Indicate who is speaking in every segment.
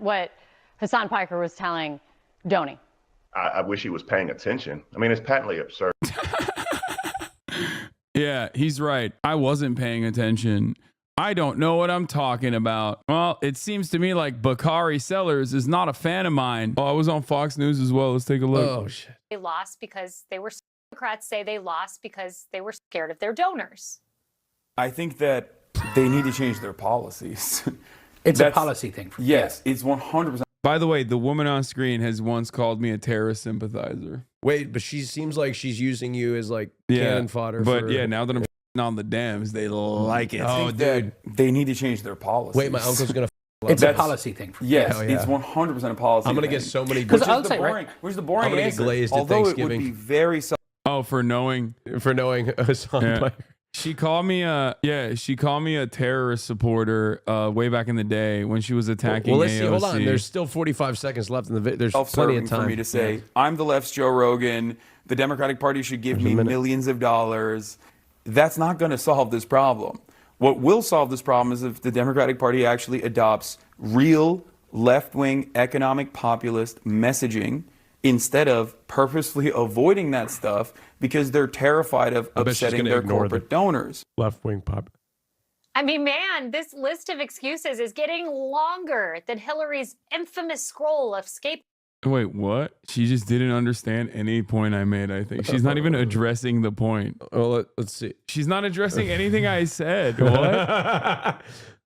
Speaker 1: what Hasan Piker was telling Donnie.
Speaker 2: I wish he was paying attention. I mean, it's patently absurd.
Speaker 3: Yeah, he's right. I wasn't paying attention. I don't know what I'm talking about. Well, it seems to me like Bakari Sellers is not a fan of mine. Oh, I was on Fox News as well. Let's take a look.
Speaker 4: Oh, shit.
Speaker 5: They lost because they were, Democrats say they lost because they were scared of their donors.
Speaker 6: I think that they need to change their policies.
Speaker 4: It's a policy thing.
Speaker 6: Yes, it's 100%.
Speaker 3: By the way, the woman on screen has once called me a terrorist sympathizer.
Speaker 4: Wait, but she seems like she's using you as like cannon fodder.
Speaker 3: But yeah, now that I'm on the Dems, they like it.
Speaker 6: Oh, dude, they need to change their policies.
Speaker 4: Wait, my uncle's gonna. It's a policy thing.
Speaker 6: Yes, it's 100% a policy.
Speaker 4: I'm gonna
Speaker 6: thing.
Speaker 4: get so many.
Speaker 6: Which is the boring
Speaker 4: I'm gonna
Speaker 6: answer.
Speaker 4: get glazed at
Speaker 6: Although
Speaker 4: Thanksgiving.
Speaker 6: it would be very.
Speaker 3: For knowing
Speaker 4: Hassan Piker.
Speaker 3: She called me a terrorist supporter way back in the day when she was attacking
Speaker 4: Well, let's
Speaker 3: AOC.
Speaker 4: see. Hold on. There's still 45 seconds left in the video. There's plenty of
Speaker 6: Self-serving
Speaker 4: time
Speaker 6: for me to say, I'm the left's Joe Rogan. The Democratic Party should give me millions of dollars. That's not going to solve this problem. What will solve this problem is if the Democratic Party actually adopts real left-wing economic populist messaging instead of purposely avoiding that stuff because they're terrified of upsetting their corporate donors.
Speaker 4: Left-wing pop.
Speaker 5: I mean, man, this list of excuses is getting longer than Hillary's infamous scroll of scapegoats.
Speaker 3: Wait, what? She just didn't understand any point I made, I think. She's not even addressing the point.
Speaker 4: Oh, let's see.
Speaker 3: She's not addressing anything I said. What?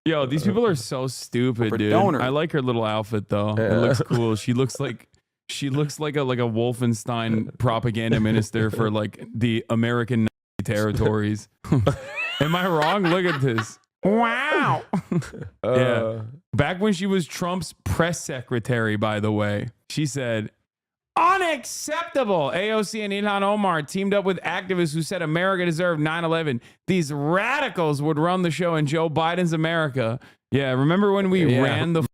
Speaker 3: Yo, these people are so stupid, dude. I like her little outfit, though. It looks cool. She looks like a Wolfenstein propaganda minister for like the American territories. Am I wrong? Look at this. Wow. Yeah. Back when she was Trump's press secretary, by the way, she said, unacceptable. AOC and Ilhan Omar teamed up with activists who said America deserved 9/11. These radicals would run the show in Joe Biden's America. Yeah. Remember when we ran the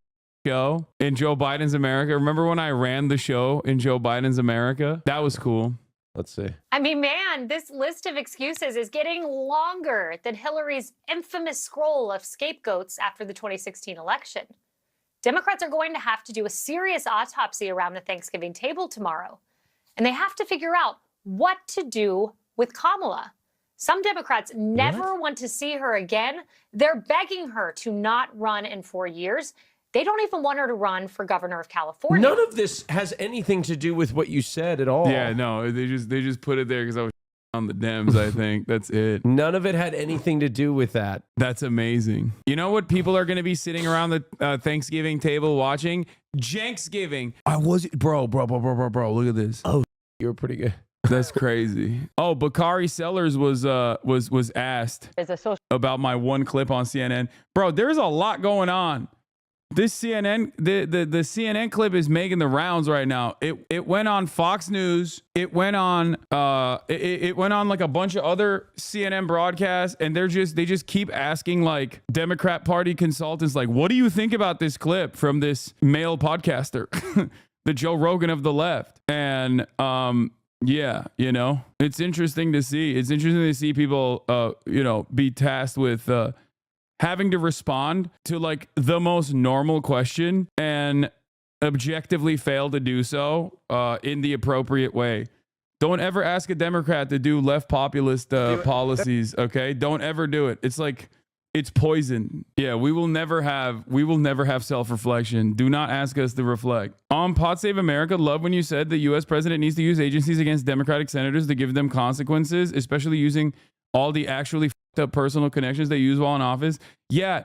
Speaker 3: show in Joe Biden's America? Remember when I ran the show in Joe Biden's America? That was cool.
Speaker 4: Let's see.
Speaker 5: I mean, man, this list of excuses is getting longer than Hillary's infamous scroll of scapegoats after the 2016 election. Democrats are going to have to do a serious autopsy around the Thanksgiving table tomorrow, and they have to figure out what to do with Kamala. Some Democrats never want to see her again. They're begging her to not run in 4 years. They don't even want her to run for governor of California.
Speaker 4: None of this has anything to do with what you said at all.
Speaker 3: Yeah, no, they just put it there because I was on the Dems, I think. That's it.
Speaker 4: None of it had anything to do with that.
Speaker 3: That's amazing. You know what people are going to be sitting around the Thanksgiving table watching? Jenksgiving. Bro, look at this.
Speaker 4: Oh, you were pretty good.
Speaker 3: That's crazy. Oh, Bakari Sellers was asked about my one clip on CNN. Bro, there's a lot going on. This CNN, the CNN clip is making the rounds right now. It went on Fox News. It went on it went on like a bunch of other CNN broadcasts, and they just keep asking like Democrat Party consultants like, what do you think about this clip from this male podcaster, the Joe Rogan of the left? And yeah, you know, it's interesting to see. It's interesting to see people be tasked with having to respond to like the most normal question and objectively fail to do so in the appropriate way. Don't ever ask a Democrat to do left populist policies. Okay. Don't ever do it. It's like, it's poison. Yeah. We will never have self-reflection. Do not ask us to reflect. Pod Save America, love when you said the U.S. president needs to use agencies against Democratic senators to give them consequences, especially using all the actually up personal connections they use while in office. Yeah.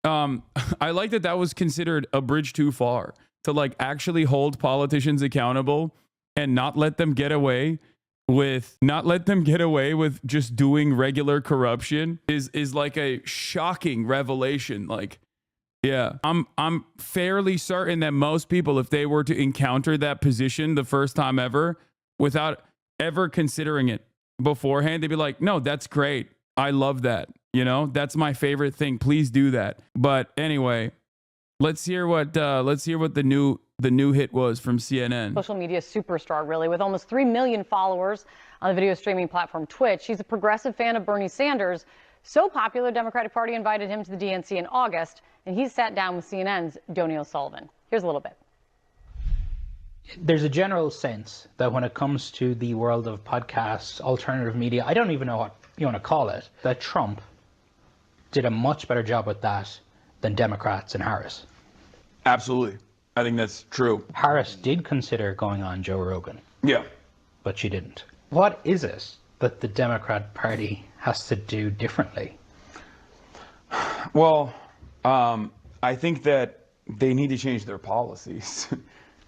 Speaker 3: I like that was considered a bridge too far to like actually hold politicians accountable and not let them get away with just doing regular corruption is like a shocking revelation. Like, yeah, I'm fairly certain that most people, if they were to encounter that position the first time ever without ever considering it beforehand, they'd be like, no, that's great. I love that. You know, that's my favorite thing. Please do that. But anyway, let's hear what the new hit was from CNN.
Speaker 1: Social media superstar, really, with almost 3 million followers on the video streaming platform Twitch. He's a progressive fan of Bernie Sanders. So popular, Democratic Party invited him to the DNC in August, and he sat down with CNN's Donnie O'Sullivan. Here's a little bit.
Speaker 7: There's a general sense that when it comes to the world of podcasts, alternative media, I don't even know what you want to call it, that Trump did a much better job with that than Democrats and Harris.
Speaker 6: Absolutely. I think that's true.
Speaker 7: Harris did consider going on Joe Rogan.
Speaker 6: Yeah.
Speaker 7: But she didn't. What is it that the Democrat Party has to do differently?
Speaker 6: Well, I think that they need to change their policies.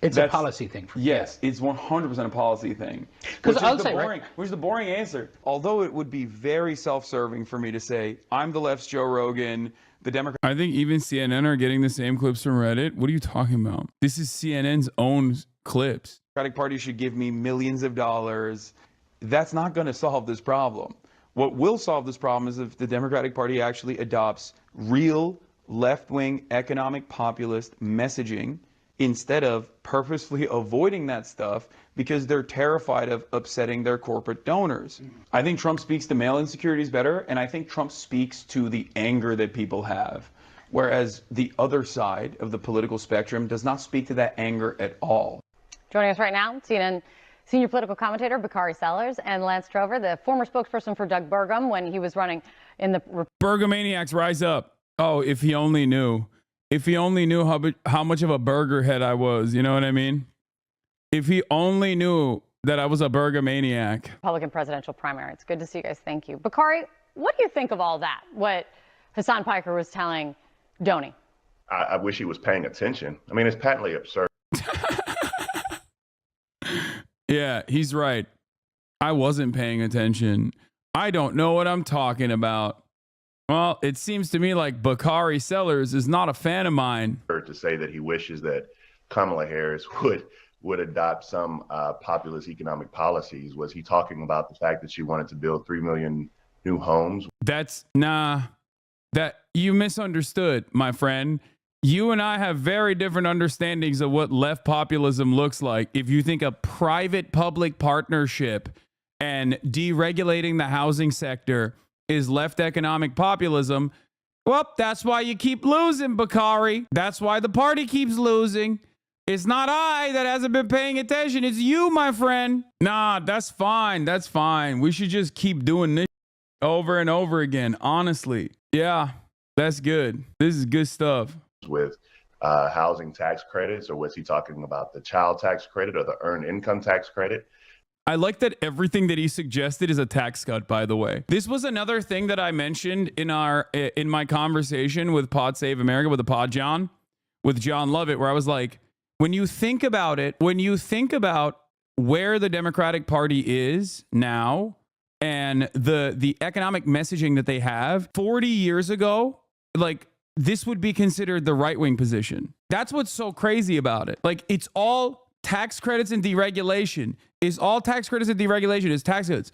Speaker 7: It's a policy thing for me.
Speaker 6: Yes, it's 100% a policy thing. Which is the boring answer. Although it would be very self-serving for me to say, I'm the left's Joe Rogan, the Democrat.
Speaker 3: I think even CNN are getting the same clips from Reddit. What are you talking about? This is CNN's own clips.
Speaker 6: Democratic Party should give me millions of dollars. That's not going to solve this problem. What will solve this problem is if the Democratic Party actually adopts real left-wing economic populist messaging instead of purposefully avoiding that stuff because they're terrified of upsetting their corporate donors. I think Trump speaks to mail insecurities better, and I think Trump speaks to the anger that people have, whereas the other side of the political spectrum does not speak to that anger at all.
Speaker 1: Joining us right now, CNN senior political commentator Bakari Sellers and Lance Trover, the former spokesperson for Doug Burgum when he was running in the...
Speaker 3: Burgomaniacs, rise up. Oh, if he only knew. If he only knew how much of a burger head I was, you know what I mean? If he only knew that I was a burgomaniac.
Speaker 1: Republican presidential primary. It's good to see you guys. Thank you. Bakari, what do you think of all that? What Hasan Piker was telling Donnie?
Speaker 2: I wish he was paying attention. I mean, it's patently absurd.
Speaker 3: Yeah, he's right. I wasn't paying attention. I don't know what I'm talking about. Well, it seems to me like Bakari Sellers is not a fan of mine.
Speaker 2: To say that he wishes that Kamala Harris would adopt some populist economic policies. Was he talking about the fact that she wanted to build 3 million new homes?
Speaker 3: That you misunderstood, my friend. You and I have very different understandings of what left populism looks like. If you think a private-public partnership and deregulating the housing sector is left economic populism, well, that's why you keep losing, Bakari. That's why the party keeps losing. It's not I that hasn't been paying attention. It's you, my friend. Nah, that's fine. That's fine. We should just keep doing this over and over again. Honestly. Yeah, that's good. This is good stuff.
Speaker 2: With housing tax credits, or was he talking about the child tax credit or the earned income tax credit?
Speaker 3: I like that everything that he suggested is a tax cut, by the way. This was another thing that I mentioned in my conversation with Pod Save America with John Lovett, where I was like, when you think about it, when you think about where the Democratic Party is now and the economic messaging that they have 40 years ago, like, this would be considered the right-wing position. That's what's so crazy about it. Like, it's all tax credits and deregulation. Is all tax credits and deregulation is tax cuts.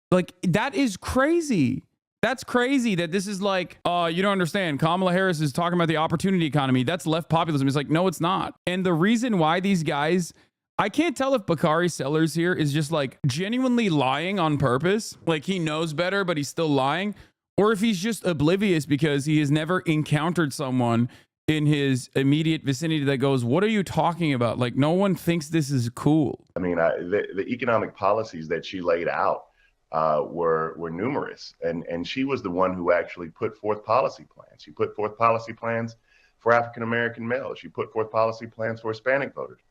Speaker 3: Like, that is crazy. That's crazy that this is like, you don't understand. Kamala Harris is talking about the opportunity economy. That's left populism. It's like, no, it's not. And the reason why these guys, I can't tell if Bakari Sellers here is just like genuinely lying on purpose. Like, he knows better, but he's still lying. Or if he's just oblivious because he has never encountered someone in his immediate vicinity that goes, what are you talking about? Like, no one thinks this is cool.
Speaker 2: I mean, the economic policies that she laid out were numerous. And she was the one who actually put forth policy plans. She put forth policy plans for African-American males. She put forth policy plans for Hispanic voters.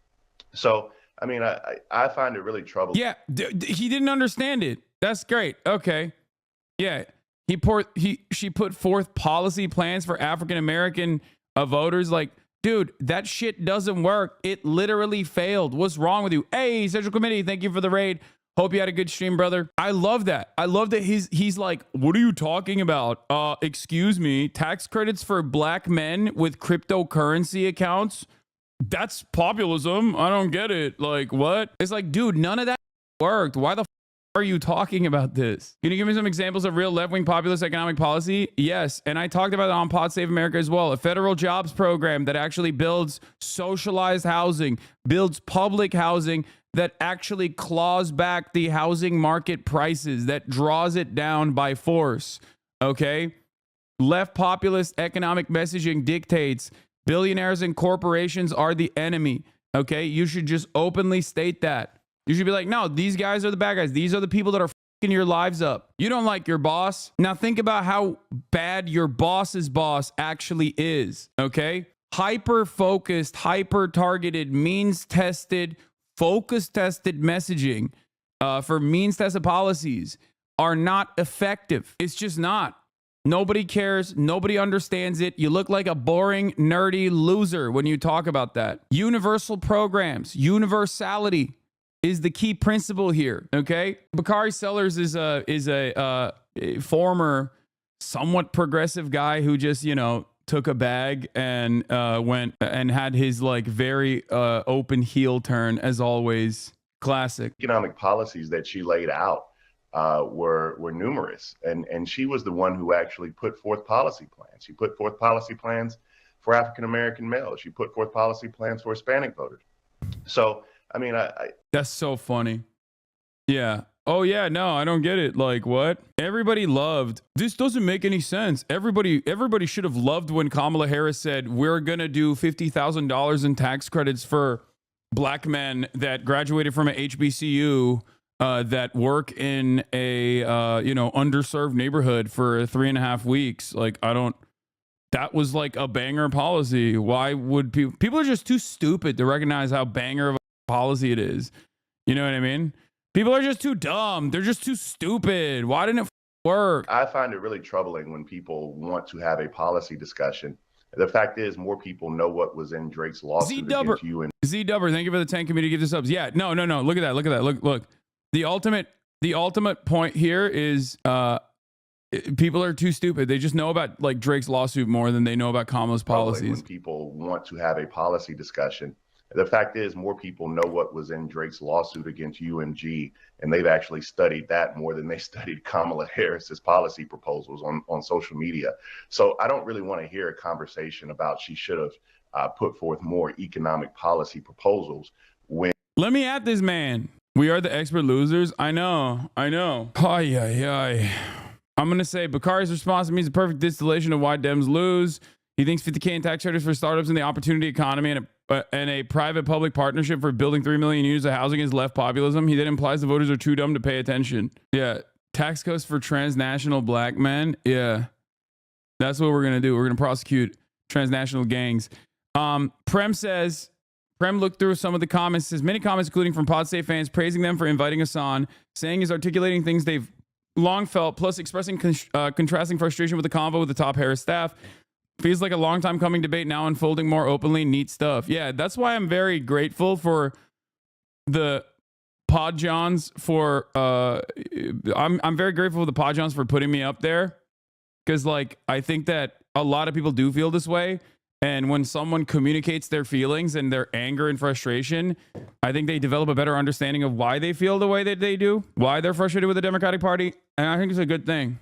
Speaker 2: So, I mean, I find it really troubling.
Speaker 3: Yeah, he didn't understand it. That's great. Okay. Yeah. She put forth policy plans for African-American voters. Like, dude, that shit doesn't work. It literally failed. What's wrong with you? Hey, Central Committee, thank you for the raid. Hope you had a good stream, brother. I love that. I love that he's like, what are you talking about? Excuse me, tax credits for black men with cryptocurrency accounts? That's populism. I don't get it. Like, what? It's like, dude, none of that worked. Why the f are you talking about this? Can you give me some examples of real left-wing populist economic policy? Yes, and I talked about it on Pod Save America as well. A federal jobs program that actually builds socialized housing, builds public housing that actually claws back the housing market prices, that draws it down by force, okay? Left populist economic messaging dictates Billionaires and corporations are the enemy. Okay, you should just openly state that. You should be like, no, these guys are the bad guys. These are the people that are fucking your lives up. You don't like your boss. Now think about how bad your boss's boss actually is. Okay, hyper-focused, hyper-targeted, means-tested, focus-tested messaging for means-tested policies are not effective. It's just not. Nobody cares. Nobody understands it. You look like a boring, nerdy loser when you talk about that. Universal programs, universality is the key principle here. Okay, Bakari Sellers is a former, somewhat progressive guy who just took a bag and went and had his like very open heel turn as always. Classic.
Speaker 2: Economic policies that she laid out were numerous, and she was the one who actually put forth policy plans. She put forth policy plans for African American males. She put forth policy plans for Hispanic voters. So I mean,
Speaker 3: that's so funny. Yeah. Oh yeah. No, I don't get it. Like what? Everybody loved. This doesn't make any sense. Everybody should have loved when Kamala Harris said we're gonna do $50,000 in tax credits for Black men that graduated from a HBCU. That work in a underserved neighborhood for 3.5 weeks. Like that was like a banger policy. Why would people are just too stupid to recognize how banger of a policy it is. You know what I mean? People are just too dumb. They're just too stupid. Why didn't it work?
Speaker 2: I find it really troubling when people want to have a policy discussion. The fact is, more people know what was in Drake's lawsuit against you. And
Speaker 3: Z-Dubber, thank you for the 10 community gift subs. Yeah, no. Look at that. Look. The ultimate point here is people are too stupid. They just know about like Drake's lawsuit more than they know about Kamala's policies.
Speaker 2: When people want to have a policy discussion, the fact is more people know what was in Drake's lawsuit against UMG, and they've actually studied that more than they studied Kamala Harris's policy proposals on social media. So I don't really want to hear a conversation about she should have put forth more economic policy proposals.
Speaker 3: Let me at this man. We are the expert losers. I know. Ay. I'm going to say Bakari's response to me is a perfect distillation of why Dems lose. He thinks 50K in tax credits for startups in the opportunity economy and a private-public partnership for building 3 million units of housing is left populism. He then implies the voters are too dumb to pay attention. Yeah. Tax cuts for transnational black men. Yeah. That's what we're going to do. We're going to prosecute transnational gangs. Prem looked through some of the comments, says many comments, including from Pod State fans, praising them for inviting us on, saying he's articulating things they've long felt, plus expressing contrasting frustration with the convo with the top Harris staff. Feels like a long time coming debate now unfolding more openly. Neat stuff. Yeah, that's why I'm very grateful for the Pod Johns for I'm very grateful for the Pod Johns for putting me up there, because like I think that a lot of people do feel this way. And when someone communicates their feelings and their anger and frustration, I think they develop a better understanding of why they feel the way that they do, why they're frustrated with the Democratic Party. And I think it's a good thing.